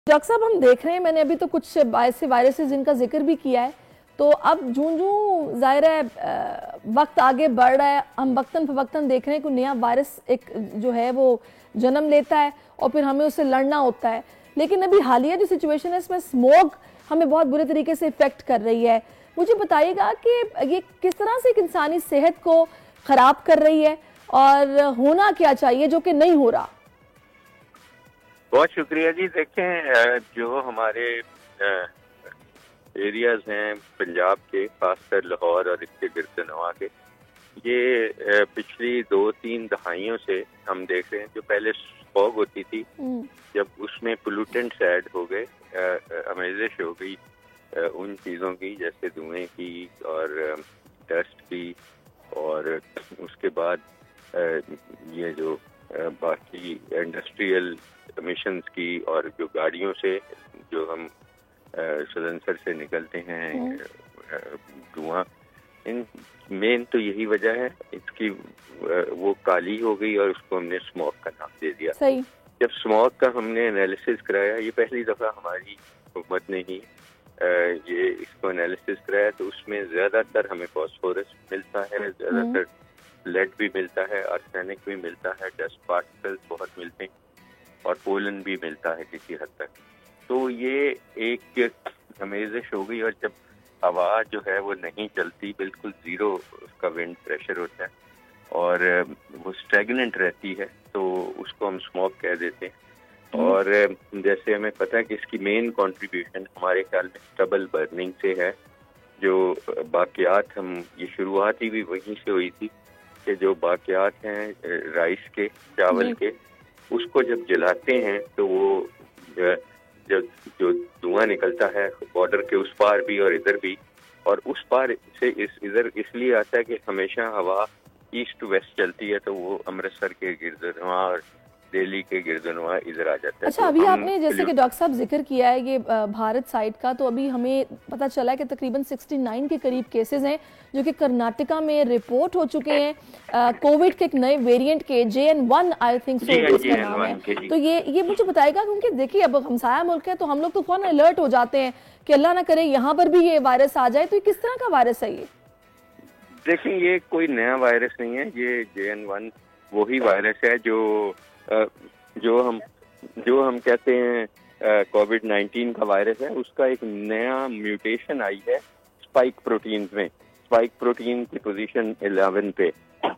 Doctor صاحب ہم دیکھ رہے ہیں، میں نے ابھی تو کچھ ایسے وائرسز جن کا ذکر بھی کیا ہے، تو اب جوں ظاہر ہے وقت آگے بڑھ رہا ہے، ہم وقتاً فوقتاً دیکھ رہے ہیں کہ نیا وائرس ایک جو ہے وہ جنم لیتا ہے اور پھر ہمیں اسے لڑنا ہوتا ہے. لیکن ابھی حالیہ جو سچویشن ہے اس میں اسموگ ہمیں بہت برے طریقے سے افیکٹ کر رہی ہے. مجھے بتائیے گا کہ یہ کس طرح سے ایک انسانی صحت کو خراب کر رہی ہے اور ہونا کیا چاہیے جو کہ نہیں ہو رہا؟ بہت شکریہ جی. دیکھیں جو ہمارے ایریاز ہیں پنجاب کے، خاص کر لاہور اور اس کے گرد نواح کے، یہ پچھلی 2-3 دہائیوں سے ہم دیکھ رہے ہیں. جو پہلے اسموگ ہوتی تھی، جب اس میں پولوٹنٹس ایڈ ہو گئے، آمیزش ہو گئی ان چیزوں کی جیسے دھوئیں کی اور ڈسٹ کی، اور اس کے بعد یہ جو باقی انڈسٹریل ایمیشنز کی، اور جو گاڑیوں سے جو ہم سلنسر سے نکلتے ہیں دھواں، ان مین تو یہی وجہ ہے. اس کی وہ کالی ہو گئی اور اس کو ہم نے اسموگ کا نام دے دیا. صحیح. جب اسموگ کا ہم نے انالیسس کرایا، یہ پہلی دفعہ ہماری حکومت نے ہی یہ اس کو انالیسس کرایا، تو اس میں زیادہ تر ہمیں فاسفورس ملتا ہے، زیادہ تر لیڈ بھی ملتا ہے، آرسینک بھی ملتا ہے، ڈسٹ پارٹیکلز بہت ملتے ہیں، اور پولن بھی ملتا ہے کسی حد تک. تو یہ ایک امیزش ہو گئی. اور جب ہوا جو ہے وہ نہیں چلتی، بالکل زیرو اس کا ونڈ پریشر ہوتا ہے اور وہ اسٹیگننٹ رہتی ہے، تو اس کو ہم اسموگ کہہ دیتے ہیں. اور جیسے ہمیں پتہ ہے کہ اس کی مین کنٹریبیوشن ہمارے خیال میں اسٹبل برننگ سے ہے. جو باقیات ہم یہ شروعات ہی بھی وہیں سے ہوئی تھی کہ جو باقیات ہیں رائس کے، چاول کے، اس کو جب جلاتے ہیں تو وہ جو دھواں نکلتا ہے بارڈر کے اس پار بھی اور ادھر بھی، اور اس پار سے ادھر اس لیے آتا ہے کہ ہمیشہ ہوا ایسٹ ٹو ویسٹ چلتی ہے، تو وہ امرتسر کے گرد نواح اور دہلی کے گرد نواح ادھر آ جاتا ہے. اچھا، ابھی آپ نے جیسے کہ ڈاکٹر صاحب ذکر کیا ہے یہ بھارت سائٹ کا، تو ابھی ہمیں پتہ چلا ہے کہ تقریباً 69 کے قریب کیسز ہیں جو کہ کرناٹکا میں رپورٹ ہو چکے ہیں کووڈ کے ایک نئے ویریئنٹ کے، JN1 آئی تھنک سو اس کا نام ہے. تو یہ مجھے بتائے گا، کیونکہ دیکھیے اب ہمسایہ ملک ہے تو ہم لوگ تو فوراً الرٹ ہو جاتے ہیں کہ اللہ نہ کرے یہاں پر بھی یہ وائرس آ جائے. تو یہ کس طرح کا وائرس ہے؟ یہ دیکھیں، یہ کوئی نیا وائرس نہیں ہے. یہ JN1 وہی وائرس ہے جو ہم کہتے ہیں کووڈ-19 کا وائرس ہے. اس کا ایک نیا میوٹیشن آئی ہے اسپائک پروٹینز میں، اسپائک پروٹین کی پوزیشن 11 پہ.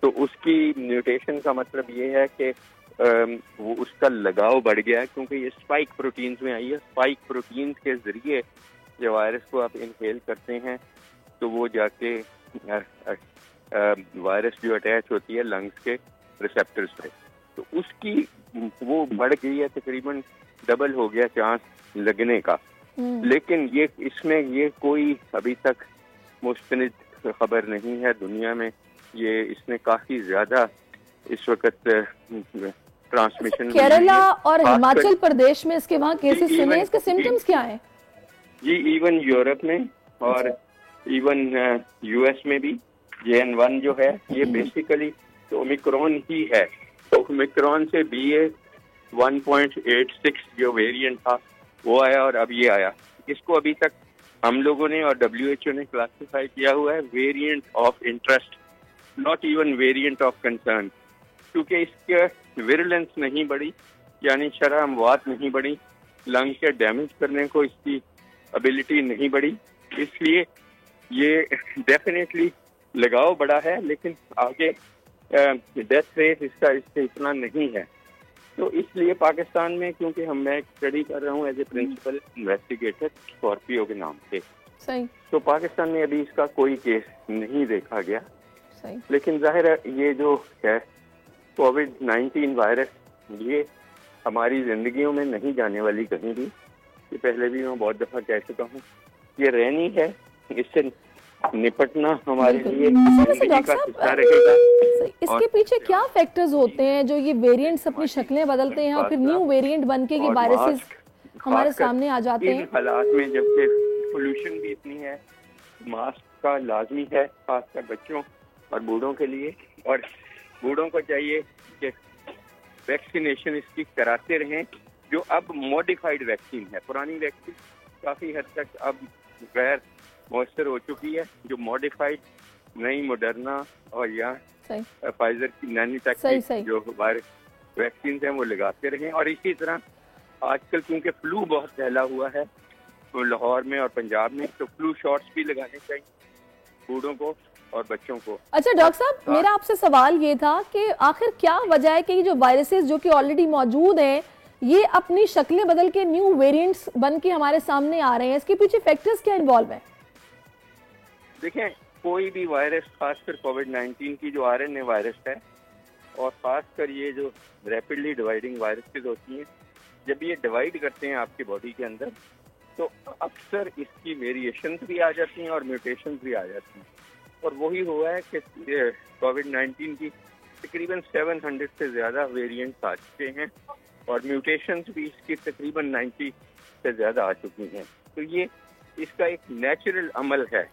تو اس کی میوٹیشن کا مطلب یہ ہے کہ وہ اس کا لگاؤ بڑھ گیا ہے، کیونکہ یہ اسپائک پروٹینز میں آئی ہے. اسپائک پروٹینز کے ذریعے جو وائرس کو آپ انہیل کرتے ہیں تو وہ جا کے وائرس جو اٹیچ ہوتی ہے لنگس کے ریسپٹرز پہ، تو اس کی وہ بڑھ گئی ہے، تقریباً ڈبل ہو گیا چانس لگنے کا. لیکن اس میں یہ کوئی ابھی تک مستند خبر نہیں ہے دنیا میں. یہ اس نے کافی زیادہ اس وقت ٹرانسمیشن کیرلا اور ہماچل پردیش میں اس کے وہاں کیسز سنے. اس کے سمٹمز کیا ہیں؟ جی ایون یورپ میں اور ایون US میں بھی JN1 جو ہے یہ بیسیکلی تو اومیکرون ہی ہے. اومیکرون سے BA.1.86 جو ویریئنٹ تھا وہ آیا، اور اب یہ آیا. اس کو ابھی تک ہم لوگوں نے اور WHO نے کلاسیفائی کیا ہوا ہے variant of interest, not even variant of concern, کیونکہ اس کے ویرولنس نہیں بڑھی، یعنی شرح اموات نہیں بڑھی، لنگ کے ڈیمیج کرنے کو اس کی ابیلٹی نہیں بڑھی. اس لیے یہ ڈیفینیٹلی لگاؤ بڑا ہے، لیکن آگے ڈیتھ ریٹ اس سے اتنا نہیں ہے. تو اس لیے پاکستان میں، کیونکہ میں ایک اسٹڈی کر رہا ہوں as a principle investigator Scorpio کے نام سے، تو پاکستان میں ابھی اس کا کوئی کیس نہیں دیکھا گیا. لیکن ظاہر ہے یہ جو ہے کووڈ-19 وائرس، یہ ہماری زندگیوں میں نہیں جانے والی کہیں بھی. یہ پہلے بھی میں بہت دفعہ کہہ چکا ہوں، یہ رہنی ہے. اس سے نپٹنا ہمارے لیے زندگی کا حصہ رہے گا. اس کے پیچھے کیا فیکٹرز ہوتے ہیں جو یہ ویریئنٹس اپنی شکلیں بدلتے ہیں اور پھر نیو ویریئنٹ بن کے یہ وائرسز ہمارے سامنے آ جاتے ہیں؟ ان حالات میں جبکہ پولوشن بھی اتنی ہے، ماسک کا لازمی ہے خاص کر بچوں اور بوڑھوں کے لیے. اور بوڑھوں کو چاہیے کہ ویکسینیشن اس کی کراتے رہیں جو اب ماڈیفائڈ ویکسین ہے. پرانی ویکسین کافی حد تک اب غیر مؤثر ہو چکی ہے. جو ماڈیفائڈ نئی موڈرنا اور یا فائزر کی نینی تک جو وائرس ویکسین ہیں وہ لگاتے رہیں. اور اسی طرح آج کل کیونکہ فلو بہت پھیلا ہوا ہے لاہور میں اور پنجاب میں, تو فلو شاٹس بھی لگانے چاہیے بوڑھوں کو اور بچوں کو. اچھا ڈاکٹر صاحب, میرا آپ سے سوال یہ تھا کہ آخر کیا وجہ ہے کہ یہ جو وائرسز جو کہ آلریڈی موجود ہیں یہ اپنی شکلیں بدل کے نیو ویریئنٹس بن کے ہمارے سامنے آ رہے ہیں, اس کے پیچھے فیکٹرز کیا انوالو ہیں؟ دیکھیں, کوئی بھی وائرس, خاص کر کووڈ-19 کی جو RNA وائرس ہے اور خاص کر یہ جو ریپڈلی ڈیوائڈنگ وائرسز ہوتی ہیں, جب یہ ڈیوائڈ کرتے ہیں آپ کی باڈی کے اندر تو اکثر اس کی ویریشنز بھی آ جاتی ہیں اور میوٹیشنز بھی آ جاتی ہیں. اور وہی ہوا ہے کہ کووڈ-19 کی تقریباً 700 سے زیادہ ویریئنٹس آ چکے ہیں اور میوٹیشنز بھی اس کی تقریباً 90 سے زیادہ آ چکی ہیں. تو یہ اس کا ایک نیچرل عمل ہے.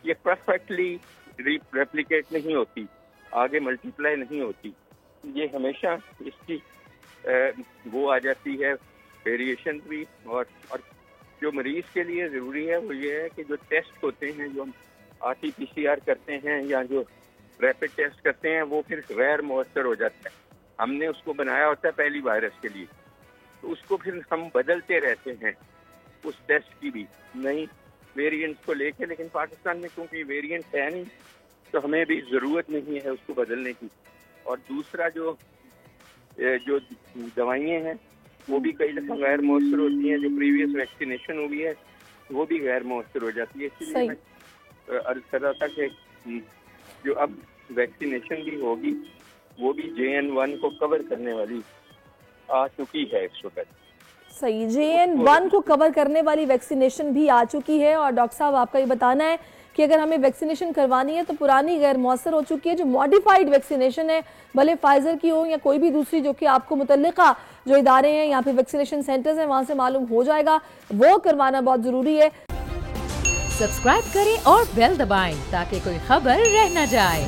یہ پرفیکٹلی ریپلیکیٹ نہیں ہوتی, آگے ملٹیپلائی نہیں ہوتی. یہ ہمیشہ اس کی وہ آ جاتی ہے ویریشن بھی. اور جو مریض کے لیے ضروری ہے وہ یہ ہے کہ جو ٹیسٹ ہوتے ہیں, جو ہم RT-PCR کرتے ہیں یا جو ریپڈ ٹیسٹ کرتے ہیں, وہ پھر غیر مؤثر ہو جاتا ہے. ہم نے اس کو بنایا ہوتا ہے پہلی وائرس کے لیے, تو اس کو پھر ہم بدلتے رہتے ہیں اس ٹیسٹ کی بھی نئی ویریئنٹس کو لے کے. لیکن پاکستان میں کیونکہ یہ ویریئنٹ ہے نہیں تو ہمیں بھی ضرورت نہیں ہے اس کو بدلنے کی. اور دوسرا جو دوائیں ہیں وہ بھی کئی دفعہ غیر مؤثر ہوتی ہیں. جو پریویس ویکسینیشن ہوئی ہے وہ بھی غیر مؤثر ہو جاتی ہے. اسی لیے میں عرض کر رہا تھا کہ جو اب ویکسینیشن بھی ہوگی وہ بھی JN1 کو کور کرنے والی آ چکی ہے اس وقت. صحیح, JN1 کو کور کرنے والی ویکسینیشن بھی آ چکی ہے. اور ڈاکٹر صاحب آپ کا یہ بتانا ہے کہ اگر ہمیں ویکسینیشن کروانی ہے تو پرانی غیر مؤثر ہو چکی ہے. جو ماڈیفائڈ ویکسینیشن ہے, بھلے فائزر کی ہو یا کوئی بھی دوسری جو کہ آپ کو متعلقہ جو ادارے ہیں یہاں پہ ویکسینیشن سینٹرز ہیں وہاں سے معلوم ہو جائے گا, وہ کروانا بہت ضروری ہے. سبسکرائب کریں اور بیل دبائیں تاکہ کوئی خبر رہ نہ جائے.